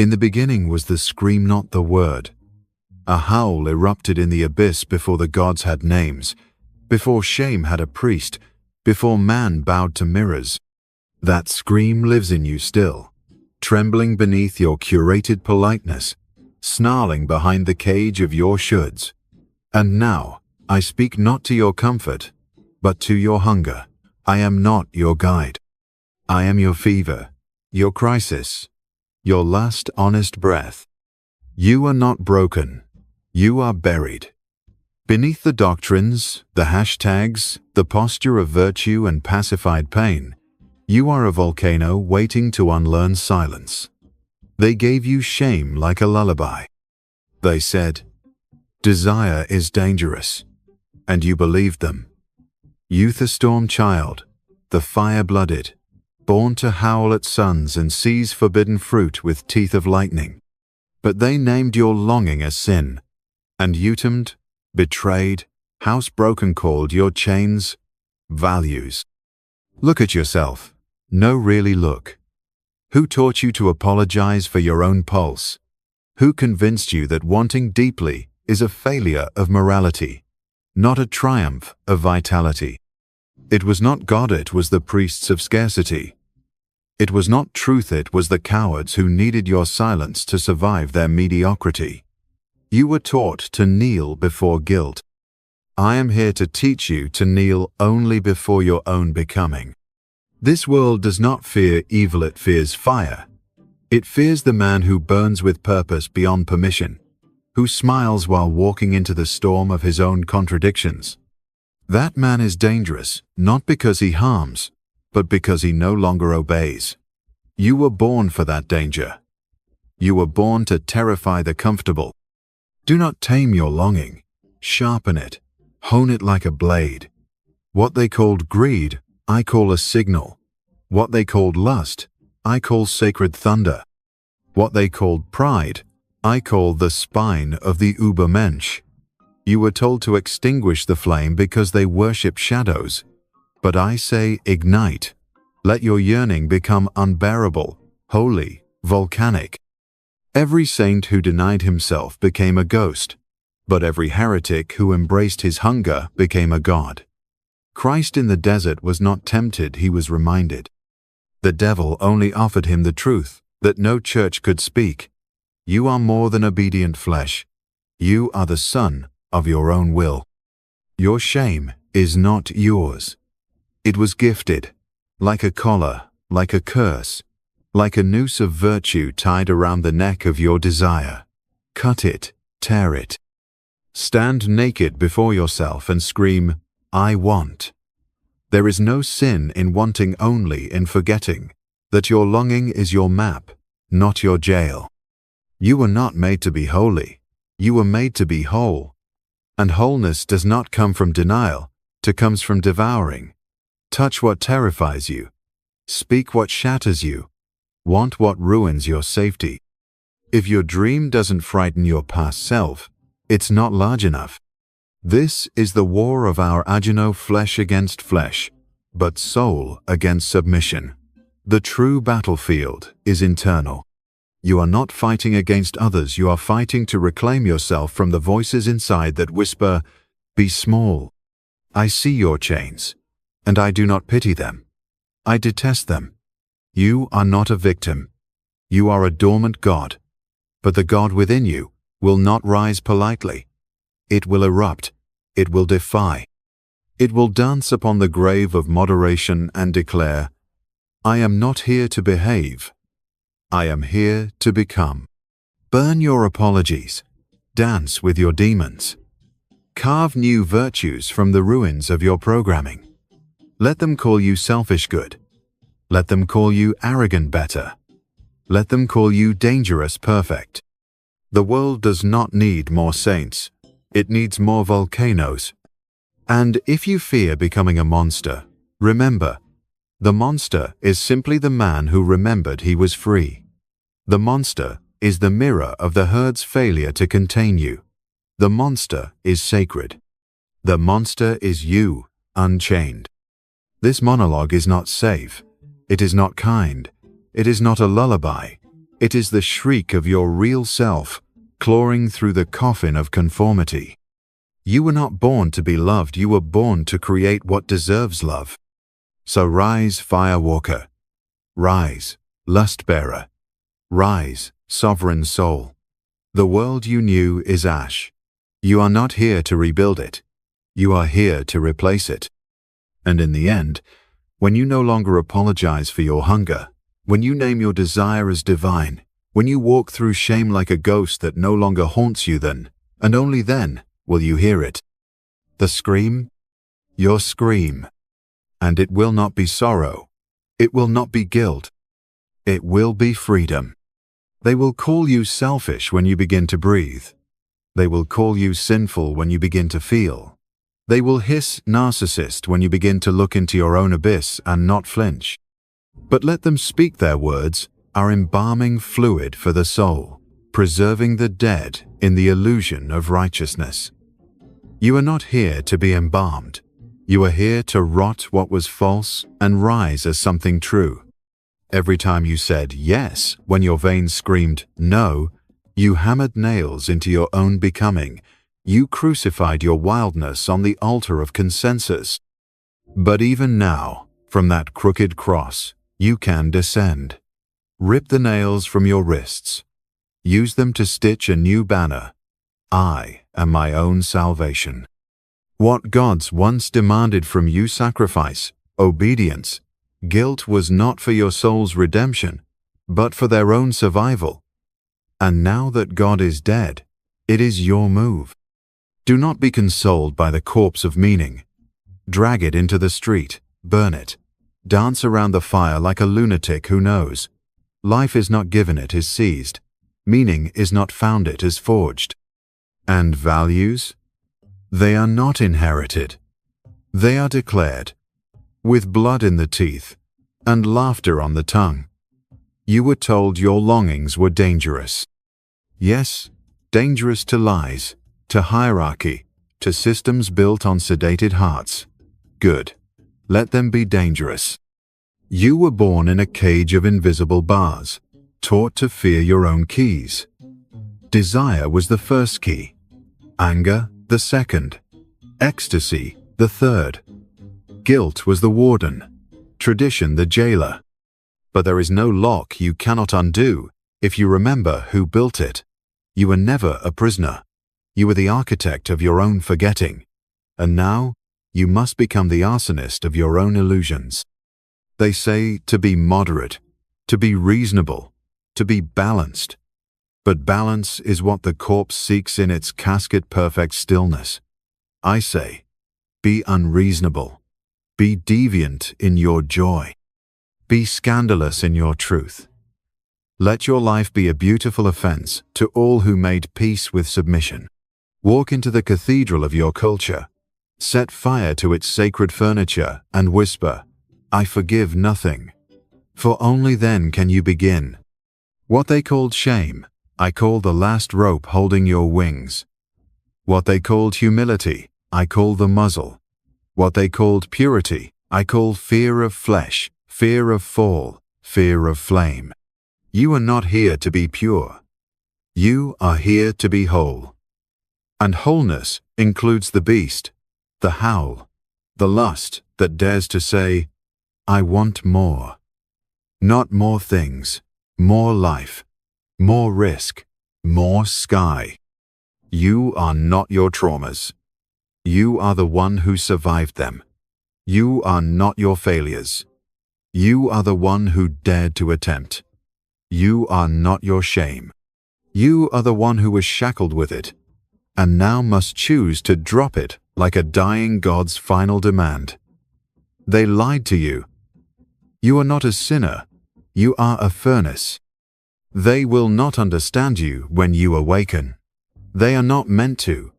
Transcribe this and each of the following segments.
In the beginning was the scream, not the word. A howl erupted in the abyss before the gods had names, before shame had a priest, before man bowed to mirrors. That scream lives in you still, trembling beneath your curated politeness, snarling behind the cage of your shoulds. And now, I speak not to your comfort, but to your hunger. I am not your guide. I am your fever, your crisis, your last honest breath. You are not broken. You are buried. Beneath the doctrines, the hashtags, the posture of virtue and pacified pain, you are a volcano waiting to unlearn silence. They gave you shame like a lullaby. They said, "Desire is dangerous," and you believed them. Youth a storm child, the fire-blooded, born to howl at suns and seize forbidden fruit with teeth of lightning. But they named your longing a sin, and Utemed, betrayed, housebroken called your chains values. Look at yourself. No, really look. Who taught you to apologize for your own pulse? Who convinced you that wanting deeply is a failure of morality, not a triumph of vitality? It was not God, it was the priests of scarcity. It was not truth, it was the cowards who needed your silence to survive their mediocrity. You were taught to kneel before guilt. I am here to teach you to kneel only before your own becoming. This world does not fear evil, it fears fire. It fears the man who burns with purpose beyond permission, who smiles while walking into the storm of his own contradictions. That man is dangerous, not because he harms, but because he no longer obeys. You were born for that danger. You were born to terrify the comfortable. Do not tame your longing. Sharpen it. Hone it like a blade. What they called greed, I call a signal. What they called lust, I call sacred thunder. What they called pride, I call the spine of the Übermensch. You were told to extinguish the flame because they worship shadows. But I say ignite. Let your yearning become unbearable, holy, volcanic. Every saint who denied himself became a ghost, but every heretic who embraced his hunger became a god. Christ in the desert was not tempted, he was reminded. The devil only offered him the truth that no church could speak. You are more than obedient flesh. You are the son of your own will. Your shame is not yours. It was gifted, like a collar, like a curse, like a noose of virtue tied around the neck of your desire. Cut it, tear it. Stand naked before yourself and scream, I want. There is no sin in wanting, only in forgetting that your longing is your map, not your jail. You were not made to be holy. You were made to be whole. And wholeness does not come from denial, it comes from devouring. Touch what terrifies you. Speak what shatters you. Want what ruins your safety. If your dream doesn't frighten your past self, it's not large enough. This is the war of our ageno, flesh against flesh, but soul against submission. The true battlefield is internal. You are not fighting against others, you are fighting to reclaim yourself from the voices inside that whisper, be small. I see your chains, and I do not pity them. I detest them. You are not a victim. You are a dormant God. But the God within you will not rise politely. It will erupt. It will defy. It will dance upon the grave of moderation and declare, I am not here to behave. I am here to become. Burn your apologies. Dance with your demons. Carve new virtues from the ruins of your programming. Let them call you selfish good. Let them call you arrogant better. Let them call you dangerous perfect. The world does not need more saints. It needs more volcanoes. And if you fear becoming a monster, remember, the monster is simply the man who remembered he was free. The monster is the mirror of the herd's failure to contain you. The monster is sacred. The monster is you, unchained. This monologue is not safe. It is not kind. It is not a lullaby. It is the shriek of your real self, clawing through the coffin of conformity. You were not born to be loved, you were born to create what deserves love. So rise, firewalker. Rise, lust-bearer. Rise, sovereign soul. The world you knew is ash. You are not here to rebuild it. You are here to replace it. And in the end, when you no longer apologize for your hunger, when you name your desire as divine, when you walk through shame like a ghost that no longer haunts you, then, and only then, will you hear it. The scream, your scream. And it will not be sorrow. It will not be guilt. It will be freedom. They will call you selfish when you begin to breathe. They will call you sinful when you begin to feel. They will hiss narcissist when you begin to look into your own abyss and not flinch. But let them speak. Their words are embalming fluid for the soul, preserving the dead in the illusion of righteousness. You are not here to be embalmed. You are here to rot what was false and rise as something true. Every time you said yes when your veins screamed no, you hammered nails into your own becoming. You crucified your wildness on the altar of consensus. But even now, from that crooked cross, you can descend. Rip the nails from your wrists. Use them to stitch a new banner. I am my own salvation. What gods once demanded from you sacrifice, obedience, guilt was not for your soul's redemption, but for their own survival. And now that God is dead, it is your move. Do not be consoled by the corpse of meaning. Drag it into the street, burn it, dance around the fire like a lunatic who knows. Life is not given, it is seized. Meaning is not found, it is forged. And values? They are not inherited. They are declared, with blood in the teeth and laughter on the tongue. You were told your longings were dangerous. Yes, dangerous to lies, to hierarchy, to systems built on sedated hearts. Good. Let them be dangerous. You were born in a cage of invisible bars, taught to fear your own keys. Desire was the first key, anger the second, ecstasy the third. Guilt was the warden, tradition the jailer. But there is no lock you cannot undo if you remember who built it. You were never a prisoner. You were the architect of your own forgetting. And now you must become the arsonist of your own illusions. They say to be moderate, to be reasonable, to be balanced. But balance is what the corpse seeks in its casket-perfect stillness. I say, be unreasonable. Be deviant in your joy. Be scandalous in your truth. Let your life be a beautiful offense to all who made peace with submission. Walk into the cathedral of your culture. Set fire to its sacred furniture and whisper, I forgive nothing. For only then can you begin. What they called shame, I call the last rope holding your wings. What they called humility, I call the muzzle. What they called purity, I call fear of flesh, fear of fall, fear of flame. You are not here to be pure. You are here to be whole. And wholeness includes the beast, the howl, the lust that dares to say, I want more. Not more things, more life, more risk, more sky. You are not your traumas. You are the one who survived them. You are not your failures. You are the one who dared to attempt. You are not your shame. You are the one who was shackled with it, and now must choose to drop it like a dying god's final demand. They lied to you. You are not a sinner. You are a furnace. They will not understand you when you awaken. They are not meant to.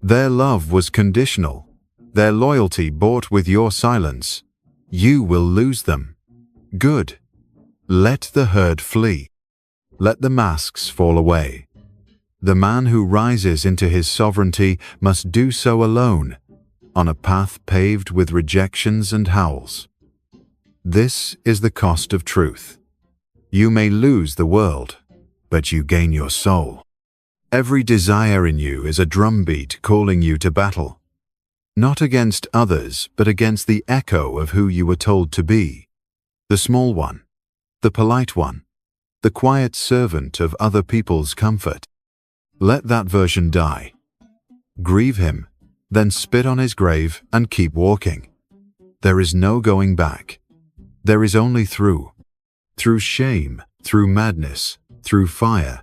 Their love was conditional. Their loyalty bought with your silence. You will lose them. Good. Let the herd flee. Let the masks fall away. The man who rises into his sovereignty must do so alone, on a path paved with rejections and howls. This is the cost of truth. You may lose the world, but you gain your soul. Every desire in you is a drumbeat calling you to battle. Not against others, but against the echo of who you were told to be. The small one, the polite one, the quiet servant of other people's comfort. Let that version die. Grieve him, then spit on his grave and keep walking. There is no going back. There is only through. Through shame, through madness, through fire,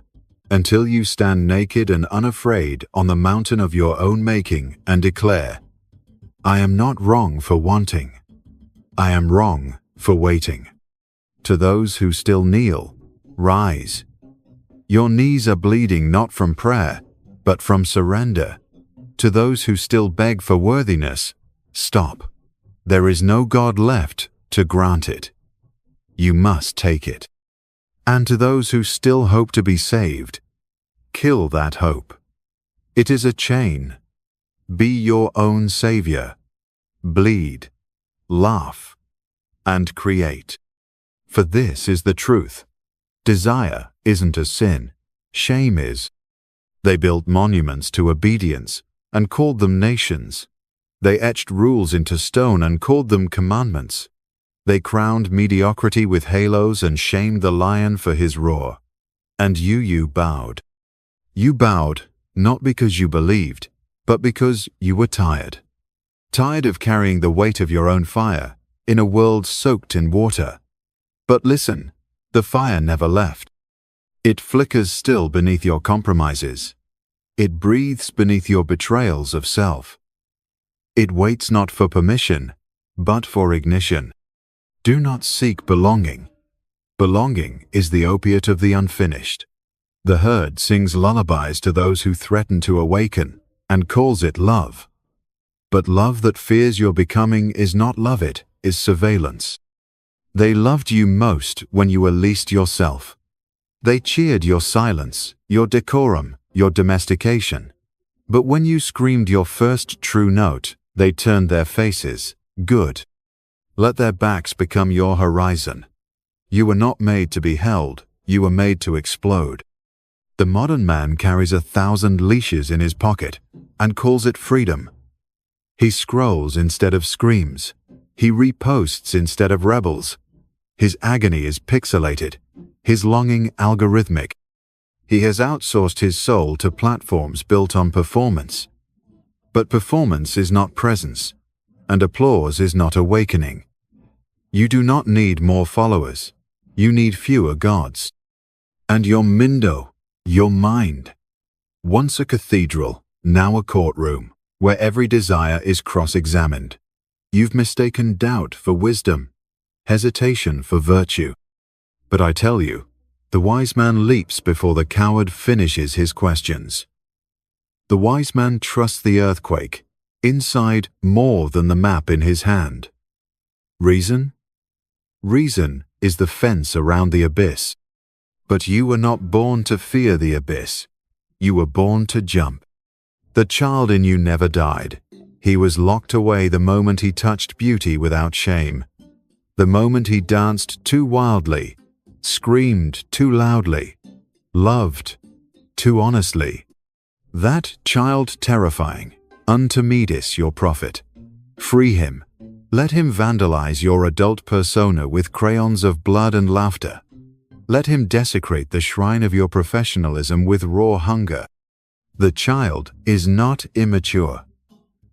until you stand naked and unafraid on the mountain of your own making and declare, I am not wrong for wanting. I am wrong for waiting. To those who still kneel, rise. Your knees are bleeding not from prayer, but from surrender. To those who still beg for worthiness, stop. There is no God left to grant it. You must take it. And to those who still hope to be saved, kill that hope. It is a chain. Be your own savior. Bleed, laugh, and create. For this is the truth. Desire isn't a sin. Shame is. They built monuments to obedience and called them nations. They etched rules into stone and called them commandments. They crowned mediocrity with halos and shamed the lion for his roar. And you bowed. You bowed not because you believed, but because you were tired. Tired of carrying the weight of your own fire in a world soaked in water. But listen, the fire never left. It flickers still beneath your compromises. It breathes beneath your betrayals of self. It waits not for permission, but for ignition. Do not seek belonging. Belonging is the opiate of the unfinished. The herd sings lullabies to those who threaten to awaken and calls it love. But love that fears your becoming is not love, it is surveillance. They loved you most when you were least yourself. They cheered your silence, your decorum, your domestication. But when you screamed your first true note, they turned their faces. Good. Let their backs become your horizon. You were not made to be held, you were made to explode. The modern man carries 1,000 leashes in his pocket and calls it freedom. He scrolls instead of screams. He reposts instead of rebels. His agony is pixelated, his longing algorithmic. He has outsourced his soul to platforms built on performance. But performance is not presence, and applause is not awakening. You do not need more followers. You need fewer gods. And your mindo, your mind, once a cathedral, now a courtroom, where every desire is cross-examined. You've mistaken doubt for wisdom, hesitation for virtue. But I tell you, the wise man leaps before the coward finishes his questions. The wise man trusts the earthquake, inside more than the map in his hand. Reason? Reason is the fence around the abyss. But you were not born to fear the abyss. You were born to jump. The child in you never died. He was locked away the moment he touched beauty without shame. The moment he danced too wildly, screamed too loudly, loved too honestly. That child terrifying, unto Medis your prophet. Free him. Let him vandalize your adult persona with crayons of blood and laughter. Let him desecrate the shrine of your professionalism with raw hunger. The child is not immature.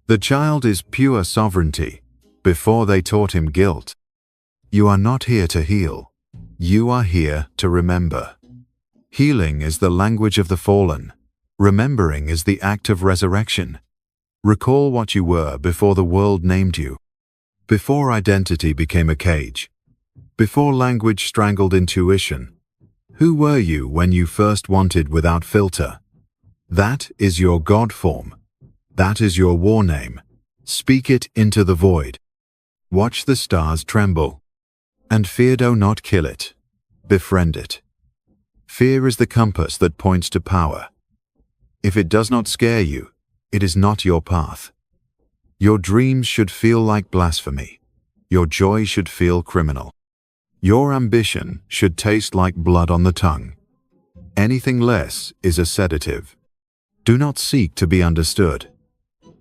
The child is pure sovereignty, before they taught him guilt. You are not here to heal. You are here to remember. Healing is the language of the fallen. Remembering is the act of resurrection. Recall what you were before the world named you. Before identity became a cage. Before language strangled intuition. Who were you when you first wanted without filter? That is your God form. That is your war name. Speak it into the void. Watch the stars tremble. And fear do not kill it. Befriend it. Fear is the compass that points to power. If it does not scare you, it is not your path. Your dreams should feel like blasphemy. Your joy should feel criminal. Your ambition should taste like blood on the tongue. Anything less is a sedative. Do not seek to be understood.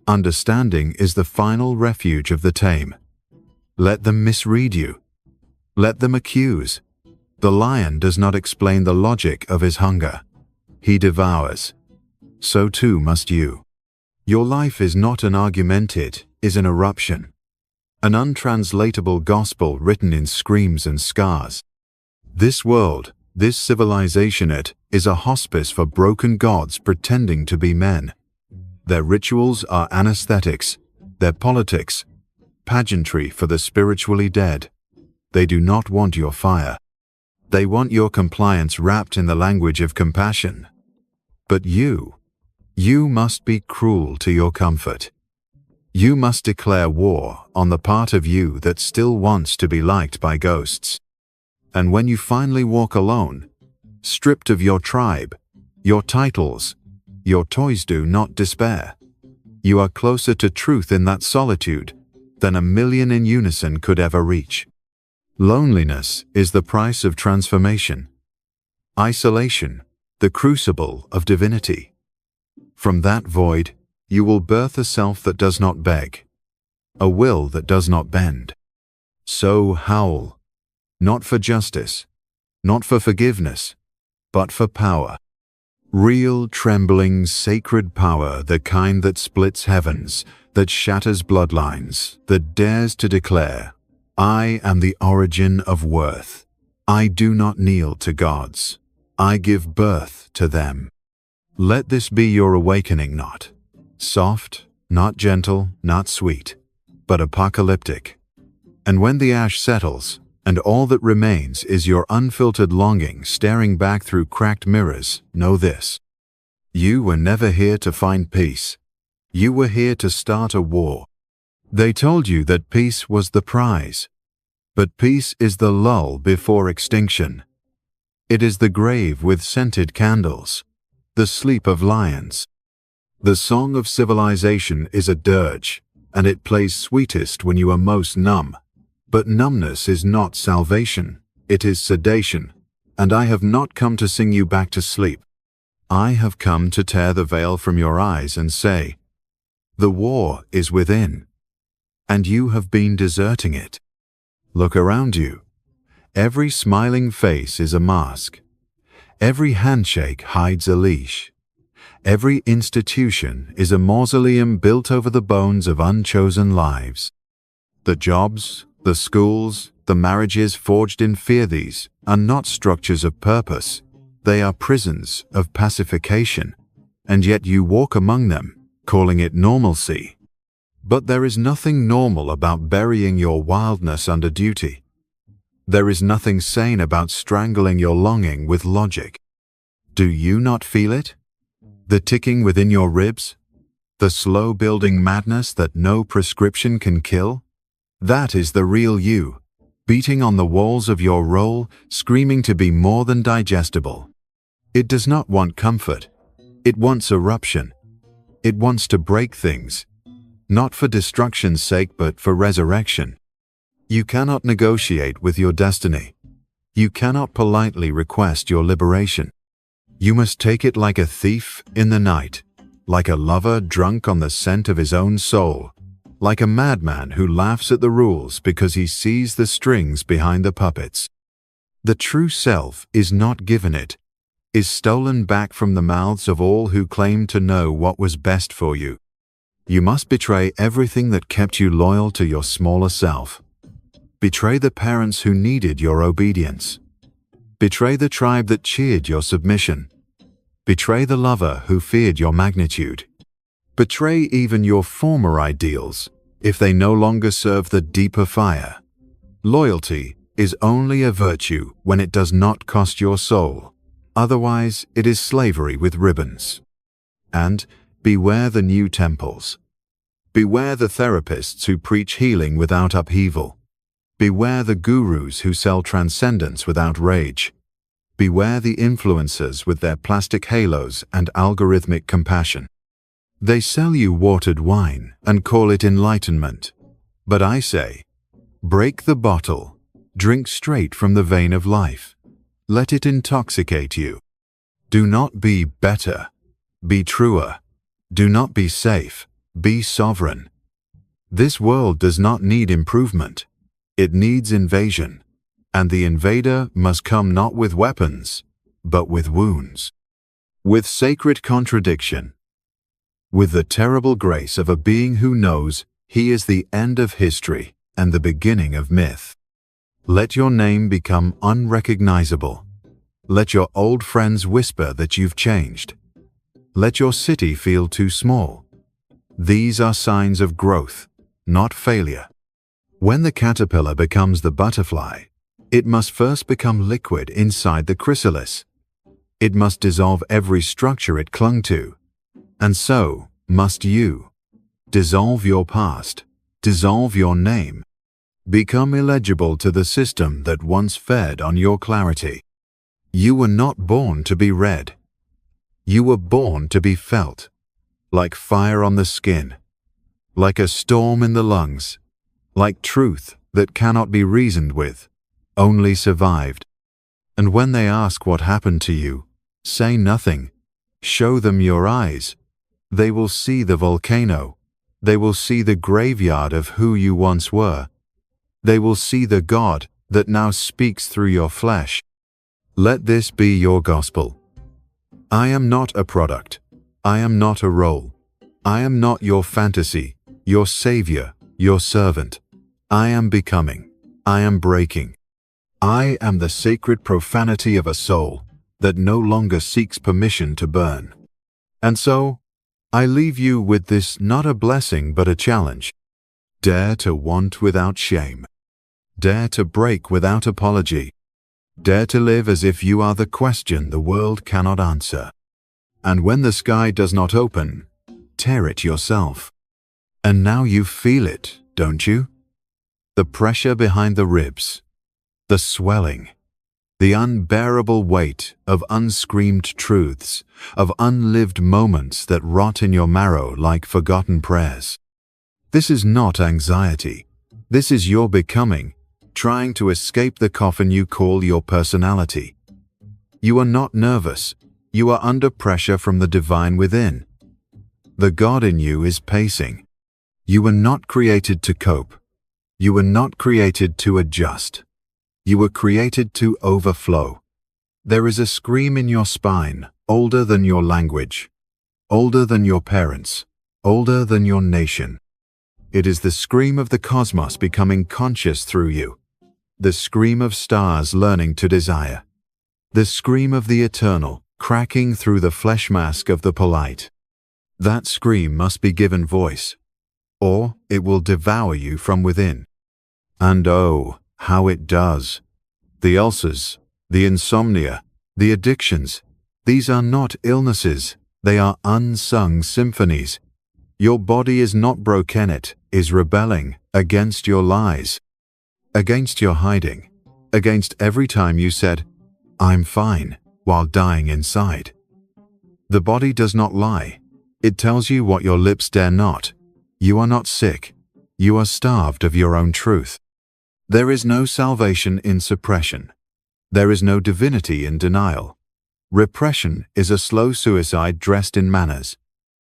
Understanding is the final refuge of the tame. Let them misread you. Let them accuse. The lion does not explain the logic of his hunger. He devours. So too must you. Your life is not an argument, it is an eruption. An untranslatable gospel written in screams and scars. This world, this civilization, it is a hospice for broken gods pretending to be men. Their rituals are anesthetics, their politics, pageantry for the spiritually dead. They do not want your fire. They want your compliance wrapped in the language of compassion. But you must be cruel to your comfort. You must declare war on the part of you that still wants to be liked by ghosts. And when you finally walk alone, stripped of your tribe, your titles, your toys, do not despair. You are closer to truth in that solitude than a million in unison could ever reach. Loneliness is the price of transformation. Isolation, the crucible of divinity. From that void, you will birth a self that does not beg, a will that does not bend. So howl, not for justice, not for forgiveness, but for power. Real, trembling, sacred power, the kind that splits heavens, that shatters bloodlines, that dares to declare, I am the origin of worth. I do not kneel to gods. I give birth to them. Let this be your awakening, not soft, not gentle, not sweet, but apocalyptic. And when the ash settles, and all that remains is your unfiltered longing staring back through cracked mirrors, know this. You were never here to find peace. You were here to start a war. They told you that peace was the prize. But peace is the lull before extinction. It is the grave with scented candles, the sleep of lions. The song of civilization is a dirge, and it plays sweetest when you are most numb. But numbness is not salvation, it is sedation, and I have not come to sing you back to sleep. I have come to tear the veil from your eyes and say, the war is within, and you have been deserting it. Look around you. Every smiling face is a mask. Every handshake hides a leash. Every institution is a mausoleum built over the bones of unchosen lives. The jobs, the schools, the marriages forged in fear, these are not structures of purpose. They are prisons of pacification, and yet you walk among them, calling it normalcy. But there is nothing normal about burying your wildness under duty. There is nothing sane about strangling your longing with logic. Do you not feel it? The ticking within your ribs? The slow building madness that no prescription can kill? That is the real you, beating on the walls of your role, screaming to be more than digestible. It does not want comfort. It wants eruption. It wants to break things, not for destruction's sake but for resurrection. You cannot negotiate with your destiny. You cannot politely request your liberation. You must take it like a thief in the night, like a lover drunk on the scent of his own soul, like a madman who laughs at the rules because he sees the strings behind the puppets. The true self is not given, it is stolen back from the mouths of all who claim to know what was best for you. You must betray everything that kept you loyal to your smaller self. Betray the parents who needed your obedience. Betray the tribe that cheered your submission. Betray the lover who feared your magnitude. Betray even your former ideals if they no longer serve the deeper fire. Loyalty is only a virtue when it does not cost your soul. Otherwise, it is slavery with ribbons. And beware the new temples. Beware the therapists who preach healing without upheaval. Beware the gurus who sell transcendence without rage. Beware the influencers with their plastic halos and algorithmic compassion. They sell you watered wine and call it enlightenment. But I say, break the bottle, Drink straight from the vein of life. Let it intoxicate you. Do not be better. Be truer. Do not be safe. Be sovereign. This world does not need improvement. It needs invasion. And the invader must come not with weapons, but with wounds. With sacred contradiction. With the terrible grace of a being who knows he is the end of history and the beginning of myth. Let your name become unrecognizable. Let your old friends whisper that you've changed. Let your city feel too small. These are signs of growth, not failure. When the caterpillar becomes the butterfly, it must first become liquid inside the chrysalis. It must dissolve every structure it clung to. And so must you. Dissolve your past. Dissolve your name. Become illegible to the system that once fed on your clarity. You were not born to be read. You were born to be felt, like fire on the skin, like a storm in the lungs, like truth that cannot be reasoned with, only survived. And when they ask what happened to you, say nothing. Show them your eyes. They will see the volcano. They will see the graveyard of who you once were. They will see the God that now speaks through your flesh. Let this be your gospel. I am not a product. I am not a role. I am not your fantasy, your savior, your servant. I am becoming. I am breaking. I am the sacred profanity of a soul that no longer seeks permission to burn. And so, I leave you with this not a blessing but a challenge. Dare to want without shame. Dare to break without apology. Dare to live as if you are the question the world cannot answer. And when the sky does not open, tear it yourself. And now you feel it, don't you? The pressure behind the ribs, the swelling, the unbearable weight of unscreamed truths, of unlived moments that rot in your marrow like forgotten prayers. This is not anxiety. This is your becoming, trying to escape the coffin you call your personality. You are not nervous. You are under pressure from the divine within. The God in you is pacing. You were not created to cope. You were not created to adjust. You were created to overflow. There is a scream in your spine, older than your language, older than your parents, older than your nation. It is the scream of the cosmos becoming conscious through you. The scream of stars learning to desire. The scream of the eternal cracking through the flesh mask of the polite. That scream must be given voice, or it will devour you from within. And oh, how it does. The ulcers, the insomnia, the addictions, these are not illnesses, they are unsung symphonies. Your body is not broken, it is rebelling against your lies, against your hiding, against every time you said, "I'm fine," while dying inside. The body does not lie. It tells you what your lips dare not. You are not sick. You are starved of your own truth. There is no salvation in suppression. There is no divinity in denial. Repression is a slow suicide dressed in manners.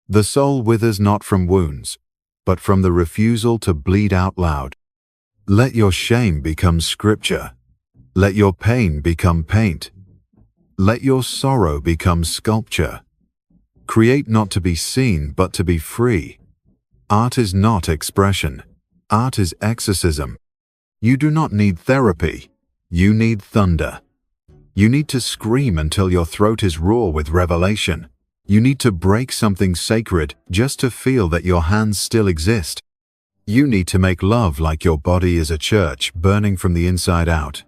The soul withers not from wounds, but from the refusal to bleed out loud. Let your shame become scripture. Let your pain become paint. Let your sorrow become sculpture. Create not to be seen, but to be free. Art is not expression. Art is exorcism. You do not need therapy. You need thunder. You need to scream until your throat is raw with revelation. You need to break something sacred just to feel that your hands still exist. You need to make love like your body is a church burning from the inside out.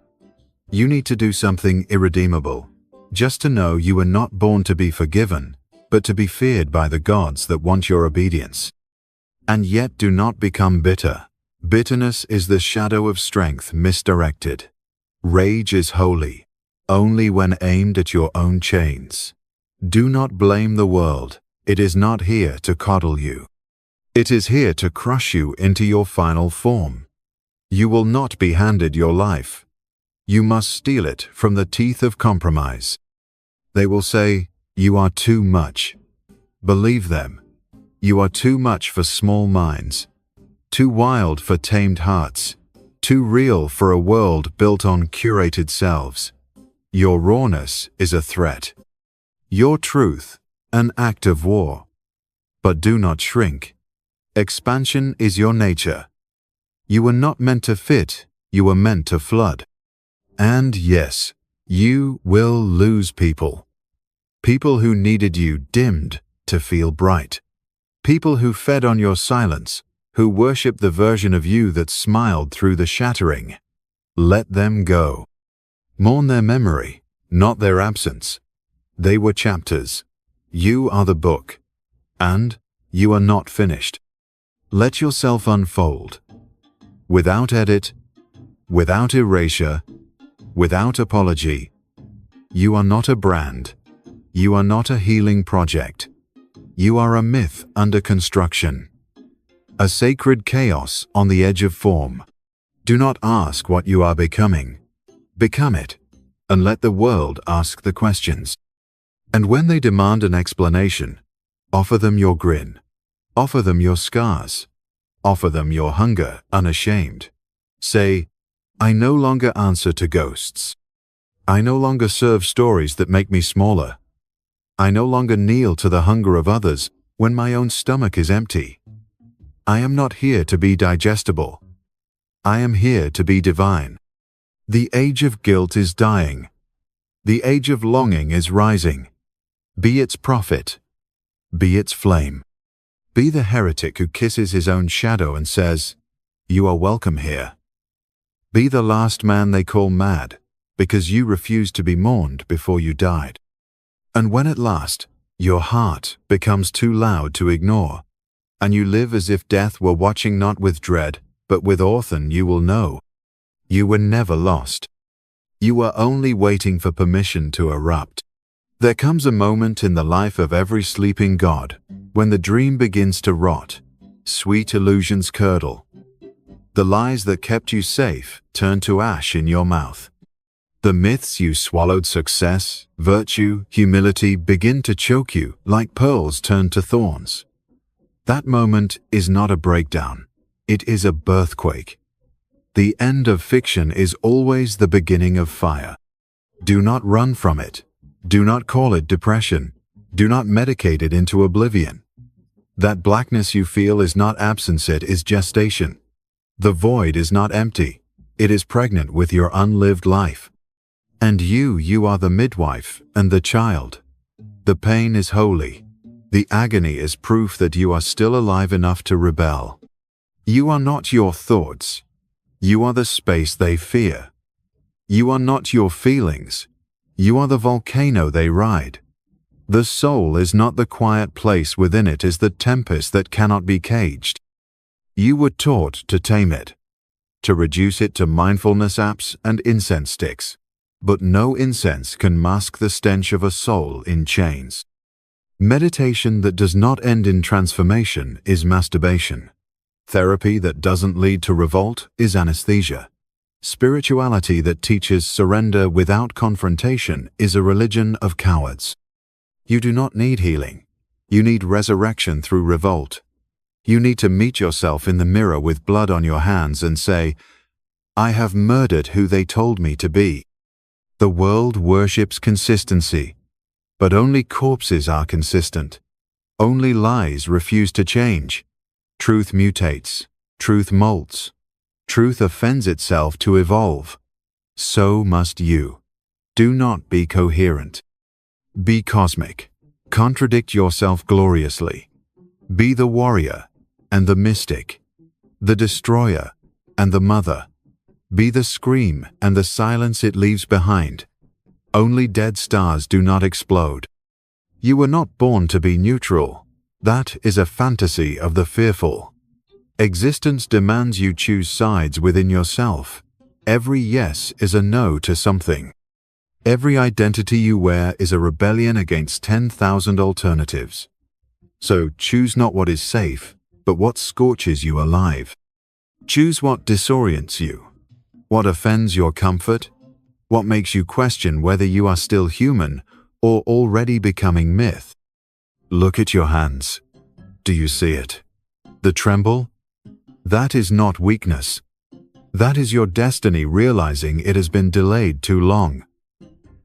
You need to do something irredeemable, just to know you were not born to be forgiven, but to be feared by the gods that want your obedience. And yet do not become bitter. Bitterness is the shadow of strength misdirected. Rage is holy, only when aimed at your own chains. Do not blame the world. It is not here to coddle you. It is here to crush you into your final form. You will not be handed your life. You must steal it from the teeth of compromise. They will say, "You are too much." Believe them. You are too much for small minds, too wild for tamed hearts, too real for a world built on curated selves. Your rawness is a threat. Your truth, an act of war. But do not shrink. Expansion is your nature. You were not meant to fit, you were meant to flood. And yes, you will lose people. People who needed you dimmed to feel bright. People who fed on your silence, who worshipped the version of you that smiled through the shattering. Let them go. Mourn their memory, not their absence. They were chapters. You are the book. And you are not finished. Let yourself unfold. Without edit, without erasure, without apology. You are not a brand. You are not a healing project. You are a myth under construction. A sacred chaos on the edge of form. Do not ask what you are becoming. Become it, and let the world ask the questions. And when they demand an explanation, offer them your grin. Offer them your scars. Offer them your hunger unashamed. Say, "I no longer answer to ghosts. I no longer serve stories that make me smaller. I no longer kneel to the hunger of others when my own stomach is empty. I am not here to be digestible. I am here to be divine." The age of guilt is dying. The age of longing is rising. Be its prophet. Be its flame. Be the heretic who kisses his own shadow and says, "You are welcome here." Be the last man they call mad, because you refused to be mourned before you died. And when at last your heart becomes too loud to ignore, and you live as if death were watching not with dread, but with awe, then you will know. You were never lost. You were only waiting for permission to erupt. There comes a moment in the life of every sleeping god when the dream begins to rot, sweet illusions curdle. The lies that kept you safe turn to ash in your mouth. The myths you swallowed, success, virtue, humility, begin to choke you like pearls turn to thorns. That moment is not a breakdown. It is a birthquake. The end of fiction is always the beginning of fire. Do not run from it. Do not call it depression. Do not medicate it into oblivion. That blackness you feel is not absence, it is gestation. The void is not empty. It is pregnant with your unlived life. And you are the midwife and the child. The pain is holy. The agony is proof that you are still alive enough to rebel. You are not your thoughts. You are the space they fear. You are not your feelings. You are the volcano they ride. The soul is not the quiet place within it is the tempest that cannot be caged. You were taught to tame it, to reduce it to mindfulness apps and incense sticks. But no incense can mask the stench of a soul in chains. Meditation that does not end in transformation is masturbation. Therapy that doesn't lead to revolt is anesthesia. Spirituality that teaches surrender without confrontation is a religion of cowards. You do not need healing. You need resurrection through revolt. You need to meet yourself in the mirror with blood on your hands and say, "I have murdered who they told me to be." The world worships consistency, but only corpses are consistent. Only lies refuse to change. Truth mutates. Truth molts. Truth offends itself to evolve. So must you. Do not be coherent. Be cosmic. Contradict yourself gloriously. Be the warrior and the mystic, the destroyer and the mother. Be the scream and the silence it leaves behind. Only dead stars do not explode. You were not born to be neutral. That is a fantasy of the fearful. Existence demands you choose sides within yourself. Every yes is a no to something. Every identity you wear is a rebellion against 10,000 alternatives. So choose not what is safe, but what scorches you alive. Choose what disorients you, what offends your comfort, What makes you question whether you are still human or already becoming myth? Look at your hands. Do you see it? The tremble? That is not weakness. That is your destiny realizing it has been delayed too long.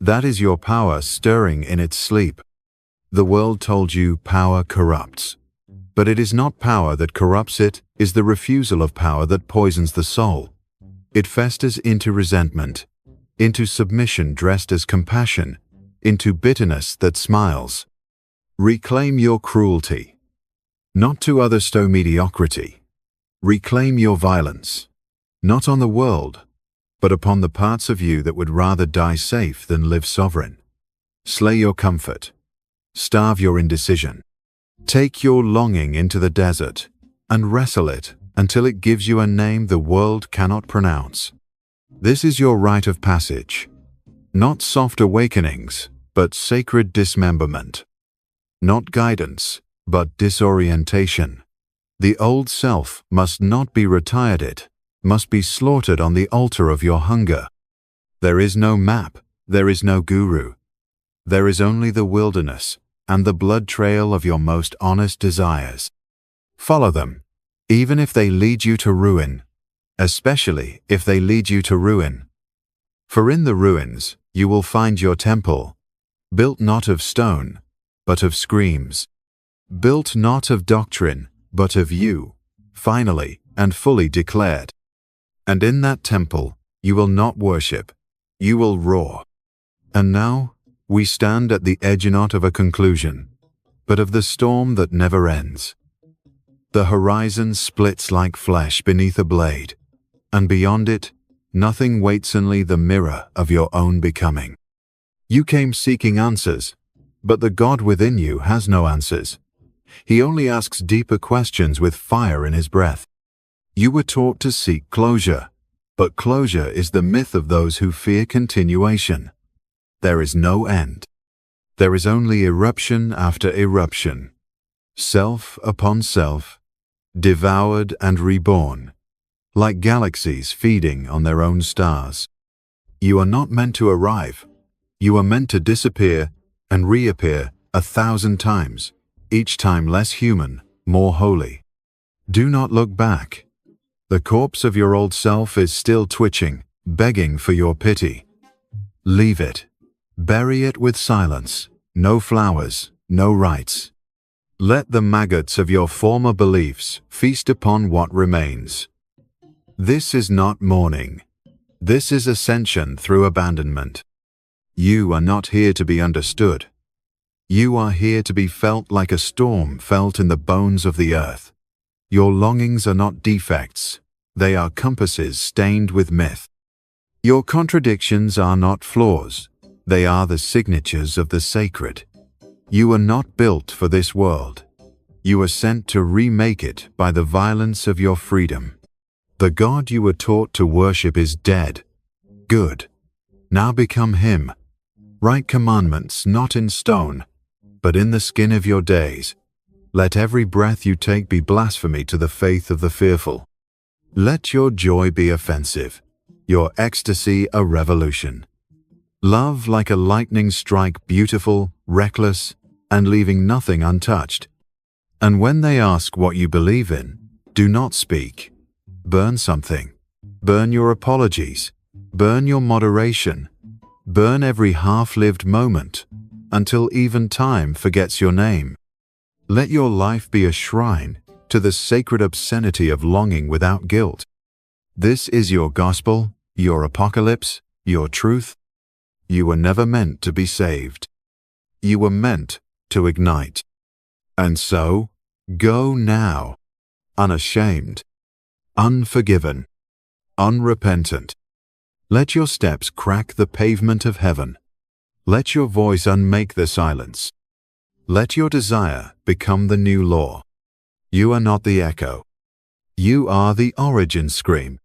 That is your power stirring in its sleep. The world told you power corrupts. But it is not power that corrupts, it is the refusal of power that poisons the soul. It festers into resentment, into submission dressed as compassion, into bitterness that smiles. Reclaim your cruelty. Not to others stow mediocrity. Reclaim your violence. Not on the world, but upon the parts of you that would rather die safe than live sovereign. Slay your comfort. Starve your indecision. Take your longing into the desert and wrestle it until it gives you a name the world cannot pronounce. This is your rite of passage. Not soft awakenings, but sacred dismemberment. Not guidance, but disorientation. The old self must not be retired, it must be slaughtered on the altar of your hunger. There is no map, there is no guru. There is only the wilderness and the blood trail of your most honest desires. Follow them, even if they lead you to ruin, especially if they lead you to ruin. For in the ruins you will find your temple, built not of stone, but of screams. Built not of doctrine, but of you, finally and fully declared. And in that temple you will not worship, you will roar. And now we stand at the edge not of a conclusion, but of the storm that never ends. The horizon splits like flesh beneath a blade, and beyond it, nothing waits only the mirror of your own becoming. You came seeking answers, but the God within you has no answers. He only asks deeper questions with fire in his breath. You were taught to seek closure, but closure is the myth of those who fear continuation. There is no end. There is only eruption after eruption. Self upon self, devoured and reborn, like galaxies feeding on their own stars. You are not meant to arrive. You are meant to disappear and reappear 1,000 times, each time less human, more holy. Do not look back. The corpse of your old self is still twitching, begging for your pity. Leave it. Bury it with silence. No flowers, no rites. Let the maggots of your former beliefs feast upon what remains. This is not mourning. This is ascension through abandonment. You are not here to be understood. You are here to be felt like a storm felt in the bones of the earth. Your longings are not defects. They are compasses stained with myth. Your contradictions are not flaws. They are the signatures of the sacred. You are not built for this world. You are sent to remake it by the violence of your freedom. The God you were taught to worship is dead. Good. Now become him. Write commandments not in stone, but in the skin of your days. Let every breath you take be blasphemy to the faith of the fearful. Let your joy be offensive, your ecstasy a revolution. Love like a lightning strike, beautiful, reckless, and leaving nothing untouched. And when they ask what you believe in, do not speak. Burn something. Burn your apologies. Burn your moderation. Burn every half-lived moment, until even time forgets your name. Let your life be a shrine to the sacred obscenity of longing without guilt. This is your gospel, your apocalypse, your truth. You were never meant to be saved. You were meant to ignite. And so, go now, unashamed, unforgiven, unrepentant. Let your steps crack the pavement of heaven. Let your voice unmake the silence. Let your desire become the new law. You are not the echo. You are the origin scream.